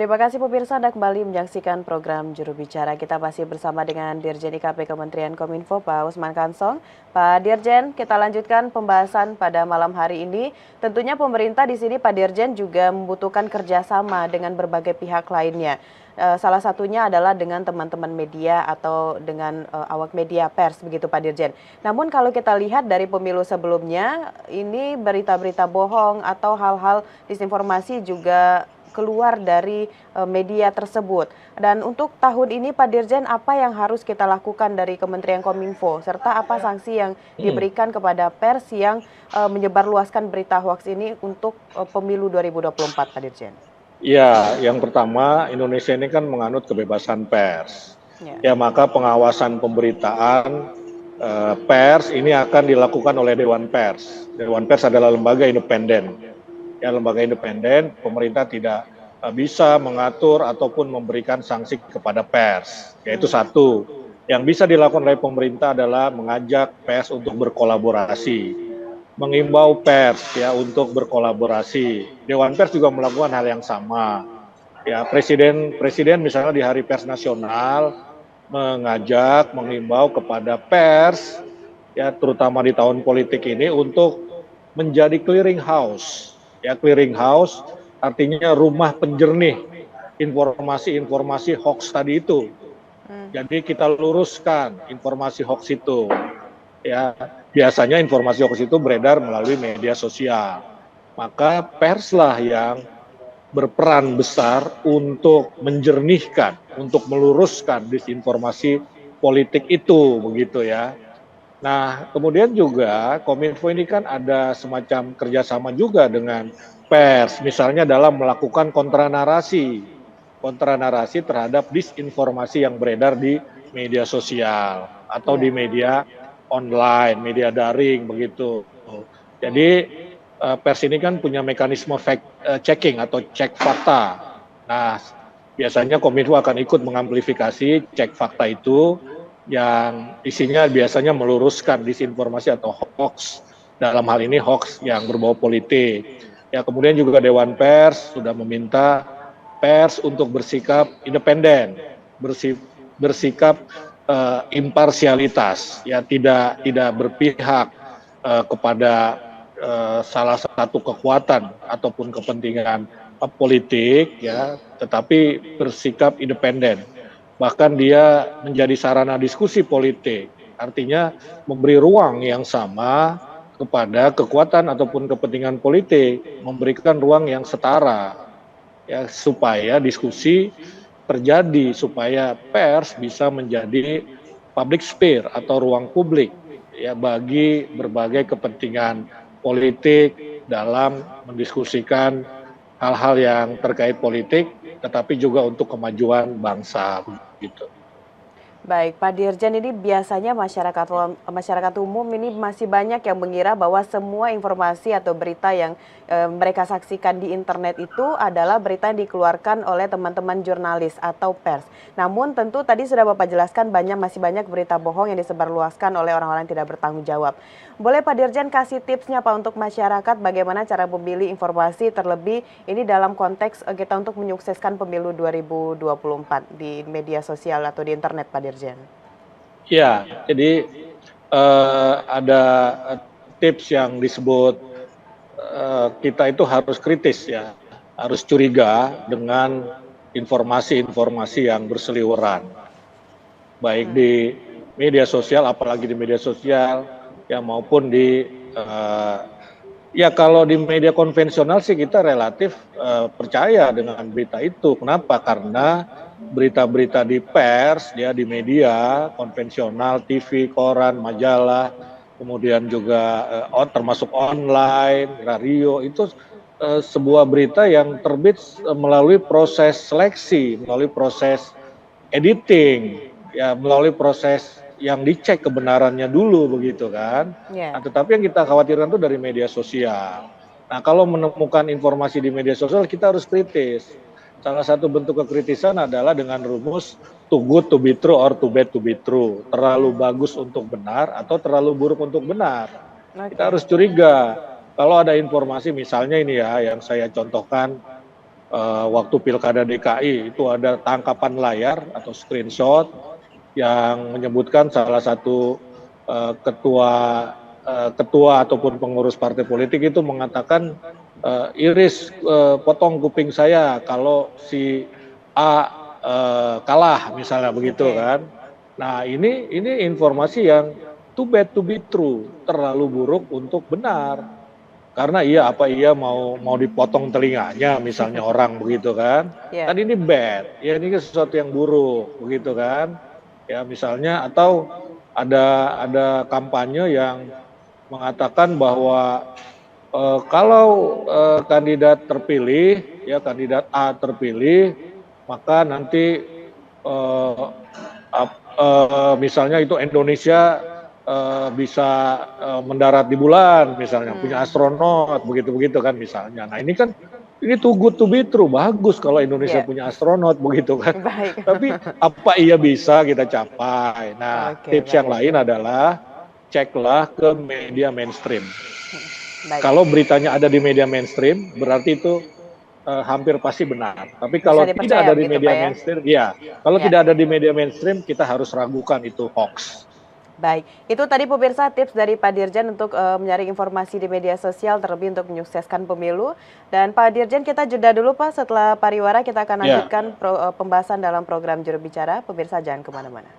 Terima kasih pemirsa Anda kembali menyaksikan program Juru Bicara. Kita masih bersama dengan Dirjen IKP Kementerian Kominfo, Pak Usman Kansong. Pak Dirjen, kita lanjutkan pembahasan pada malam hari ini. Tentunya pemerintah di sini, Pak Dirjen, juga membutuhkan kerjasama dengan berbagai pihak lainnya. Salah satunya adalah dengan teman-teman media atau dengan awak media pers, begitu Pak Dirjen. Namun kalau kita lihat dari pemilu sebelumnya, ini berita-berita bohong atau hal-hal disinformasi juga keluar dari media tersebut. Dan untuk tahun ini Pak Dirjen, apa yang harus kita lakukan dari Kementerian Kominfo serta apa sanksi yang diberikan kepada pers yang menyebarluaskan berita hoaks ini untuk pemilu 2024 Pak Dirjen? Ya, yang pertama Indonesia ini kan menganut kebebasan pers. Ya, maka pengawasan pemberitaan pers ini akan dilakukan oleh Dewan Pers. Dewan Pers adalah lembaga independen. Ya, lembaga independen, pemerintah tidak bisa mengatur ataupun memberikan sanksi kepada pers. Yaitu satu, yang bisa dilakukan oleh pemerintah adalah mengajak pers untuk berkolaborasi, mengimbau pers ya untuk berkolaborasi. Dewan Pers juga melakukan hal yang sama. Ya, presiden misalnya di Hari Pers Nasional mengajak, mengimbau kepada pers ya terutama di tahun politik ini untuk menjadi clearing house. Ya, clearing house artinya rumah penjernih informasi-informasi hoax tadi itu. Jadi kita luruskan informasi hoax itu. Ya, biasanya informasi hoax itu beredar melalui media sosial. Maka perslah yang berperan besar untuk menjernihkan, untuk meluruskan disinformasi politik itu, begitu ya. Nah, kemudian juga Kominfo ini kan ada semacam kerjasama juga dengan pers, misalnya dalam melakukan kontranarasi terhadap disinformasi yang beredar di media sosial atau di media online, media daring, begitu. Jadi pers ini kan punya mekanisme fact checking atau cek fakta. Nah, biasanya Kominfo akan ikut mengamplifikasi cek fakta itu yang isinya biasanya meluruskan disinformasi atau hoax, dalam hal ini hoax yang berbau politik. Ya, kemudian juga Dewan Pers sudah meminta pers untuk bersikap independen, bersikap imparsialitas, ya tidak berpihak kepada salah satu kekuatan ataupun kepentingan politik, ya, tetapi bersikap independen. Bahkan dia menjadi sarana diskusi politik, artinya memberi ruang yang sama kepada kekuatan ataupun kepentingan politik, memberikan ruang yang setara, ya, supaya diskusi terjadi, supaya pers bisa menjadi public sphere atau ruang publik ya bagi berbagai kepentingan politik dalam mendiskusikan hal-hal yang terkait politik, tetapi juga untuk kemajuan bangsa gitu. Baik, Pak Dirjen, ini biasanya masyarakat umum ini masih banyak yang mengira bahwa semua informasi atau berita yang mereka saksikan di internet itu adalah berita yang dikeluarkan oleh teman-teman jurnalis atau pers. Namun tentu tadi sudah Bapak jelaskan masih banyak berita bohong yang disebarluaskan oleh orang-orang yang tidak bertanggung jawab. Boleh Pak Dirjen kasih tipsnya Pak untuk masyarakat bagaimana cara memilih informasi terlebih ini dalam konteks kita untuk menyukseskan pemilu 2024 di media sosial atau di internet Pak Dirjen? Ya, jadi ada tips yang disebut kita itu harus kritis ya, harus curiga dengan informasi-informasi yang berseliweran, baik di media sosial, apalagi di media sosial, ya maupun di ya kalau di media konvensional sih kita relatif percaya dengan berita itu. Kenapa? Karena berita-berita di pers, ya di media konvensional, TV, koran, majalah, kemudian juga termasuk online, radio, itu sebuah berita yang terbit melalui proses seleksi, melalui proses editing, ya melalui proses yang dicek kebenarannya dulu begitu kan. Nah, tetapi yang kita khawatirkan itu dari media sosial. Nah, kalau menemukan informasi di media sosial kita harus kritis. Salah satu bentuk kekritisan adalah dengan rumus too good to be true or too bad to be true. Terlalu bagus untuk benar atau terlalu buruk untuk benar. Kita harus curiga. Kalau ada informasi misalnya ini ya yang saya contohkan waktu Pilkada DKI itu ada tangkapan layar atau screenshot yang menyebutkan salah satu ketua ataupun pengurus partai politik itu mengatakan iris potong kuping saya kalau si A kalah misalnya begitu kan. Nah ini informasi yang too bad to be true, terlalu buruk untuk benar. Karena apa ia mau dipotong telinganya misalnya orang begitu kan. Kan ini bad, ya ini sesuatu yang buruk begitu kan. Ya misalnya atau ada kampanye yang mengatakan bahwa kalau kandidat terpilih, ya kandidat A terpilih, maka nanti misalnya itu Indonesia bisa mendarat di bulan, misalnya punya astronot, begitu kan misalnya. Nah ini kan ini too good to be true, bagus kalau Indonesia punya astronot begitu kan. Tapi apa ia bisa kita capai? Nah tips yang lain adalah ceklah ke media mainstream. Kalau beritanya ada di media mainstream, berarti itu hampir pasti benar. Tapi kalau tidak ada di media mainstream, kalau tidak ada di media mainstream, kita harus ragukan itu hoax. Baik, itu tadi pemirsa tips dari Pak Dirjen untuk menyaring informasi di media sosial terlebih untuk menyukseskan pemilu. Dan Pak Dirjen kita jeda dulu Pak, setelah pariwara kita akan lanjutkan pembahasan dalam program Juru Bicara. Pemirsa jangan kemana-mana.